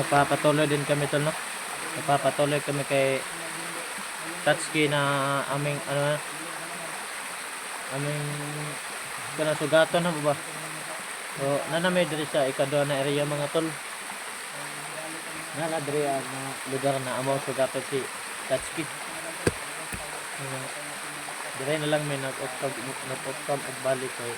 napapatuloy din kami tol, no? Napapatuloy kami kay Tatsuki na aming aming kanasugaton na ba. So nanamay diri sa ikadua na area mga tol. Nana diri ang lugar na amo sugaton si Tatsuki. Dire na lang may nag-optam og balik kay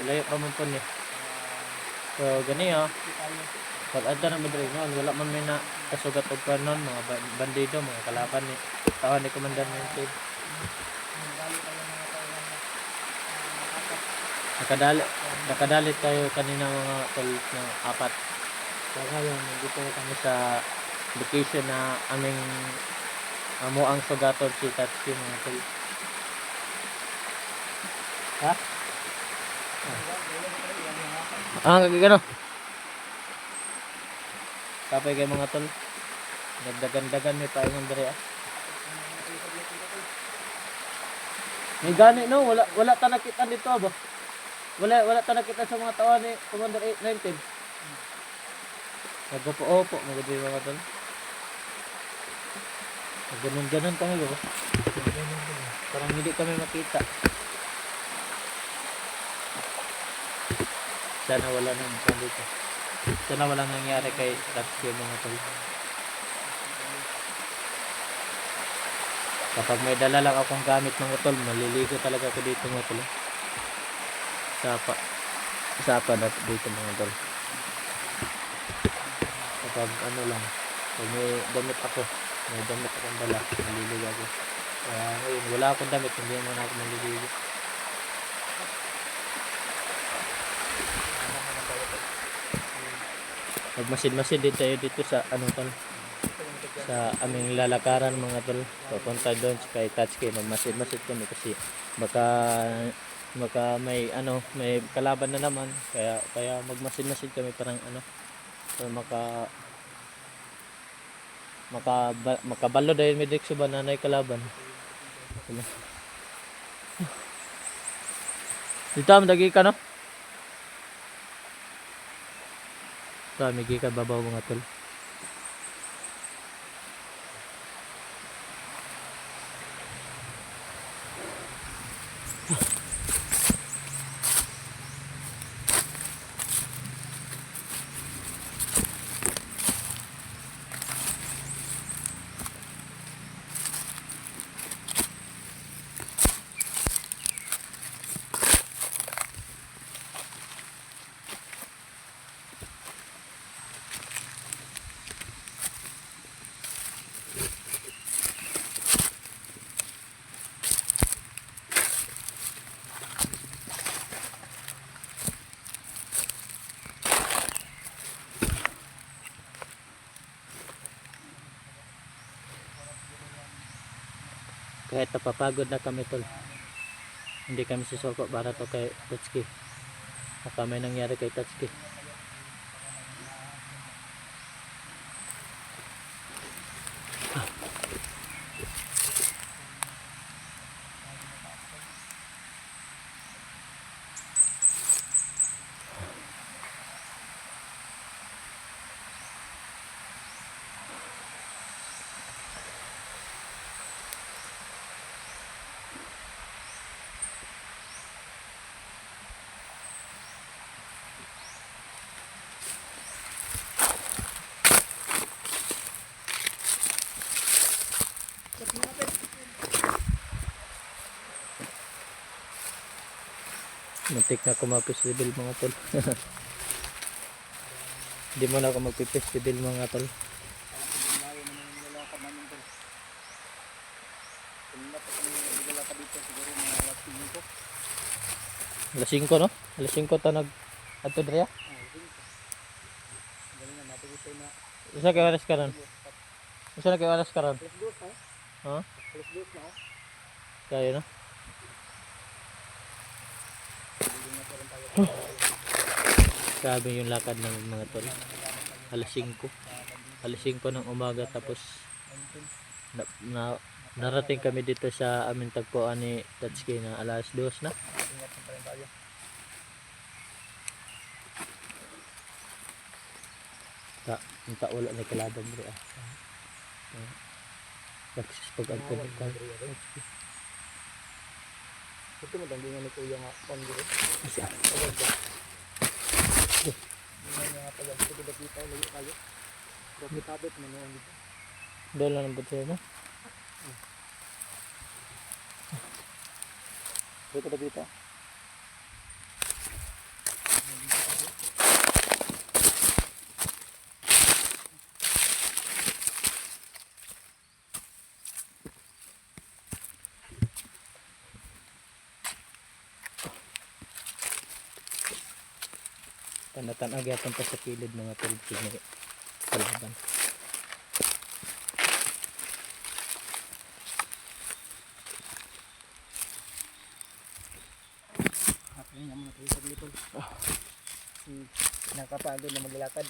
layo pa man po ni. So gani pag adto na madre noon wala man may na kasugat og kanon mga bandido mga kalaban ni tawhan ni Commander Mented. Nakadali tayo kanina mga tol na apat. So ngayon nandito kami sa location na aming amo ang sugaton si Tatsuki mga tol. Ha? Gano? Kapay kay mga tol. Nagdagan-dagan may paingon diri May gani no, wala ta nakita dito ba? Wala ta nakita sa mga tawa ni Commander 819. Nagpo-opo magadi mga tol. Ganun kami ba? Parang hindi kami makita. Sana wala nang dito. Sana walang nangyari kay Tatsuki mga tol. Kapag may dala lang akong gamit mga tol, maliligo talaga ako dito mga tol. Sapa na dito mga tol. Kapag ano lang, pag may damit akong dala, maliligo ako. Kaya ngayon, wala akong damit, hindi naman ako maliligo. Magmasid-masid din tayo dito sa tol, sa aming lalakaran mga tol. Papunta doon kay Tatsuki, magmasid-masid kami kasi baka may may kalaban na naman, kaya magmasid-masid kami parang so makabalo dahil may direksyon ba nanay kalaban. Dito am dagi ka no? May gikan babaw mga tol. Kahit napapagod na kami tol, hindi kami susuko para to kay Tatsuki. Baka may nangyari kay Tatsuki. Muntik na ako mag-festival mga tol. Hindi mo na ako mag-festival mga tol. Alas 5 no? Alas 5 ta nag-ato dira. Isa kay oras karon. Isa na kay oras karon. Ha? Kaya no? Grabe yung lakad ng mga tol. Alas 5 ng umaga, tapos narating kami dito sa aming tagpuan ni Tatsuki na alas 2 na. Ta wala na kalaban bro ah. Baksis pag agto ka. Ito mo tanggi nga ni kuya nga pangiro. Kasi ah. May mga tagal ito ba dito layo kayo. Profitabit mo noon dito. Dala ng butse no. Dito ba dito? Tanatan agyatan pa sa kilid mga tulpig na kalaban. Happy nga mga tayo sa litol. Nakapagod na maglalakad.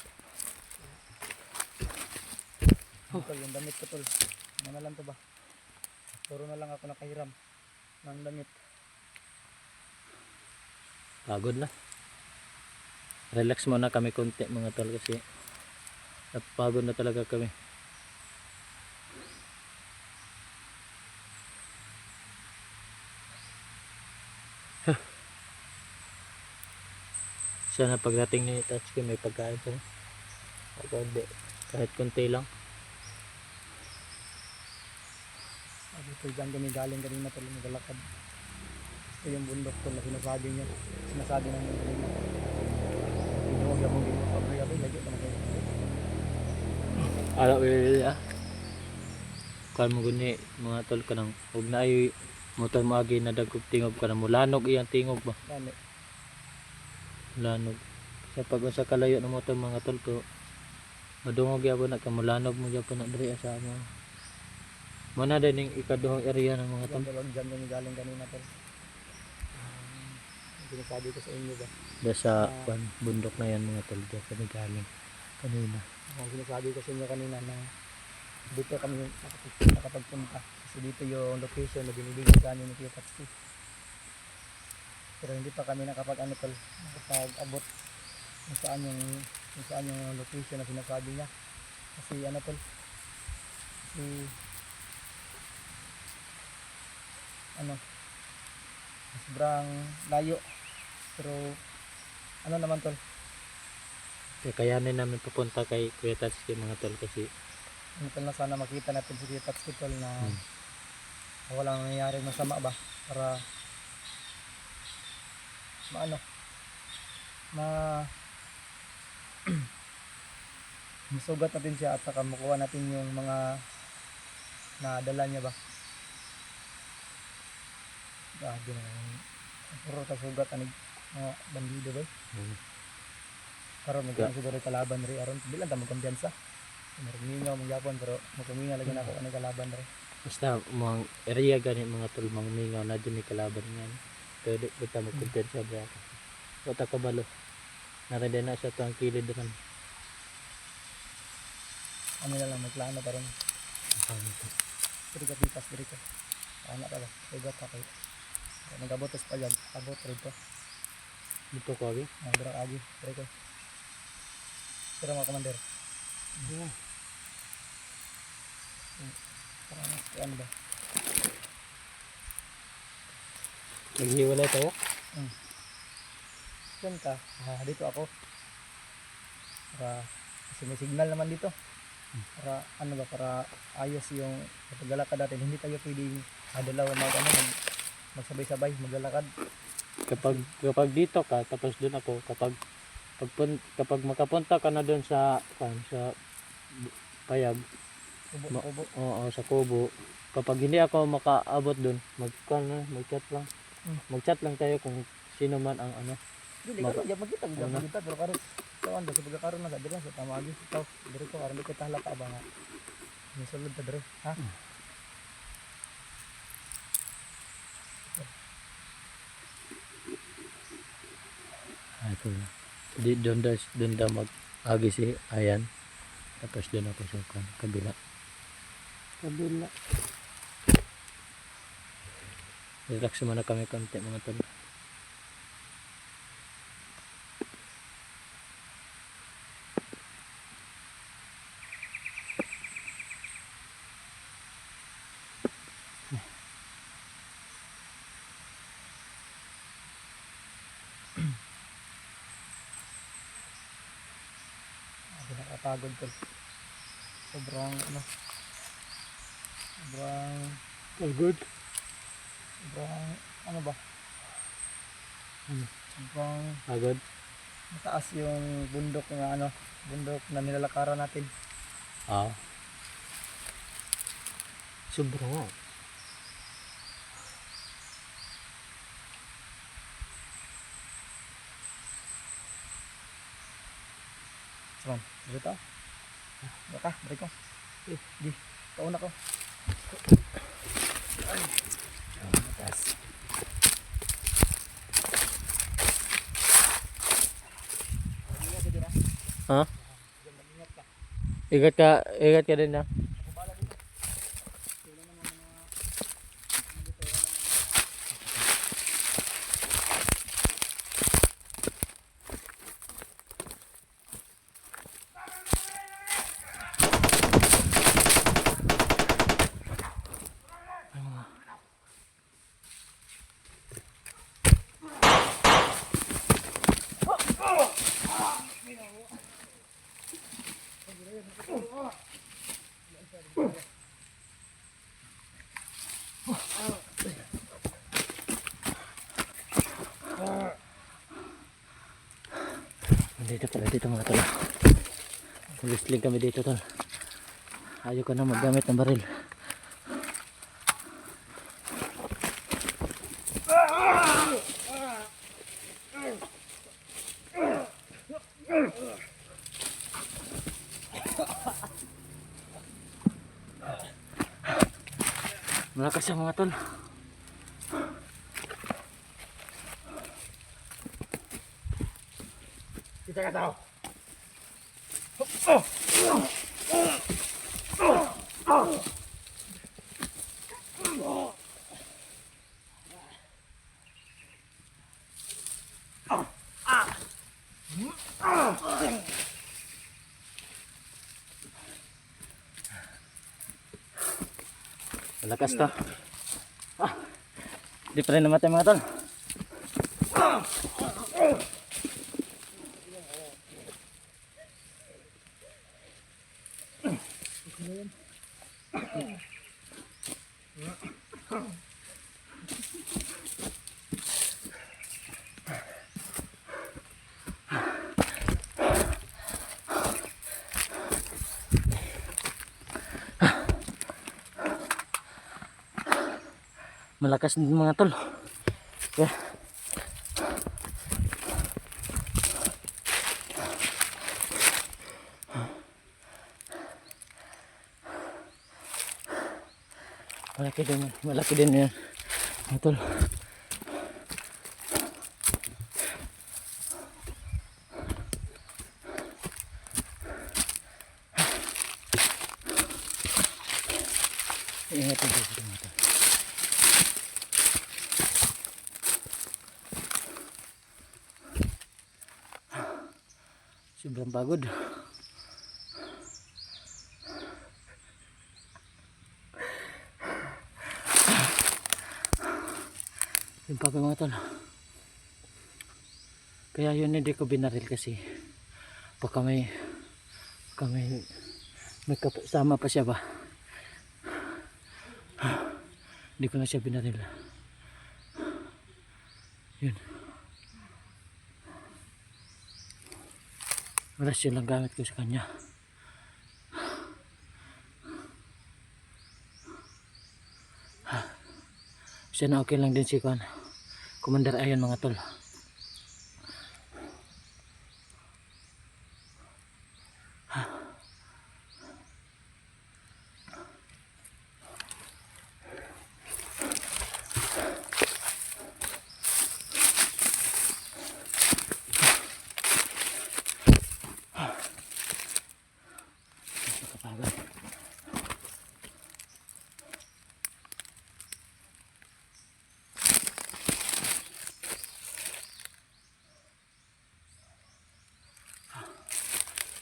Tol, yung damit ko tol. Ano na lang to ba? Puro na lang ako nakahiram ng damit. Pagod na. Relax muna kami konti mga tol kasi napagod na talaga kami. Sana pagdating ni Tatsuki may pagkain siya. Kahit konti lang. Sabi ko dyan kami galing kanina tol maglalakad. Ito yung bundok tol na sinasabi niya. Sinasabi namin kanina. Pinuwag ako dito. Pagkagabi lagi naman kayo. Ala ah. Kan mo guni mga tol kanang ug na ay motor maagi na dagkog tingob kana mulanog iyang tingob ba. Dami. Lanog. Sa pag usa kalayo ng motor mga tol ko madungog gyapon na kamulanog mo gyapon na diri sa mo. Mana din ning ikaduhang area ng mga tol. Dyan kami galing kanina tol. Sinasabi ko sa inyo ba? Sa bundok na yan mga tol dyan kami galing kanina. Ang sinasabi ko sa inyo kanina na dito kami nakapagpunta kasi dito yung location na binibigay sa amin ni Kuya Tatsuki. Pero hindi pa kami nakapag-abot kung saan yung location na sinasabi niya. Kasi ano tol, kasi ano, sobrang layo. Pero ano naman tol, Kayanin namin pupunta kay Kuya Tatsuki mga tol kasi ano tol na sana makita natin si Kuya Tatsuki tol na walang nangyayari masama ba para maano masugat natin siya at saka makuha natin yung mga nadala niya ba. Grabe na puro kasugat anig mga bandido ba. Karon nagkaroon siguro kalaban rin aron bilang ta magkumpiyansa. Marmingaw mong Japon pero magkuminga lagi na ako ano kalaban rin. basta mga area gani mga tol mga mingaw na din ni kalaban nga. Pwede kita magkumpiyansa ba ako. Wata kabalo. Narede na siya to ang kilid ron. Ano na lang magplano pa rin. Diri ka pitas diri ka. Anak ka ba? Sugat ka kayo. Nagabot tas payag. Abot rito. Dito ko abi. Dira agi. Diri ka. Pero mga commander. Parang ano ba? Naghiwalay tayo. Diyan ka. Dito ako. Para kasi may signal naman dito. Para ano ba, para ayos yung paglalakad natin. Hindi tayo pwedeng dalawa magsabay-sabay maglalakad. Kapag dito ka tapos doon ako kapag makapunta ka na doon sa payag Kubo. oo sa kubo kapag hindi ako makaabot doon mag-chat lang mag-chat lang tayo kung sino man ang ano Dili karon ya magkita pero karon tawan sa pagkakaroon na sa dire sa tamagi itaw dire ko karon kita halata ba nga. Ni sulod ta dire, ha? ito na doon daw mag-agi si Ayan tapos doon ako sa kabila relax muna kami konti mga tol. pagod tol. Sobrang ano, sobrang Pagod. sobrang ano ba? Sobrang Pagod. mataas yung bundok na ano, bundok na nilalakaran natin. Ah. Sobra nga. Saman, dito. Baka, balik ko. Di, pauna ko. Ay, mataas. Ha? Igat ka din na. Dito pala dito mga tol. Ulisling kami dito tol. Ayaw ko na maggamit ng baril. Malakas yung mga tol. Kita ka tao. Malakas to. Di pa rin namatay mga tol. Malakas din mga tol. Yeah. Malaki din yan mga tol. Ingat din dito mga tol. Sobrang pagod. Yung pagod mga tol. Kaya yun hindi ko binaril kasi baka may kasama pa siya ba. Hindi ko na siya binaril. Yun. Wala siya lang gamit ko sa kanya. Siya na okay lang din si Commander Ayon mga tol. Nakapagod.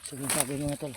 Sobrang pagod mga tol.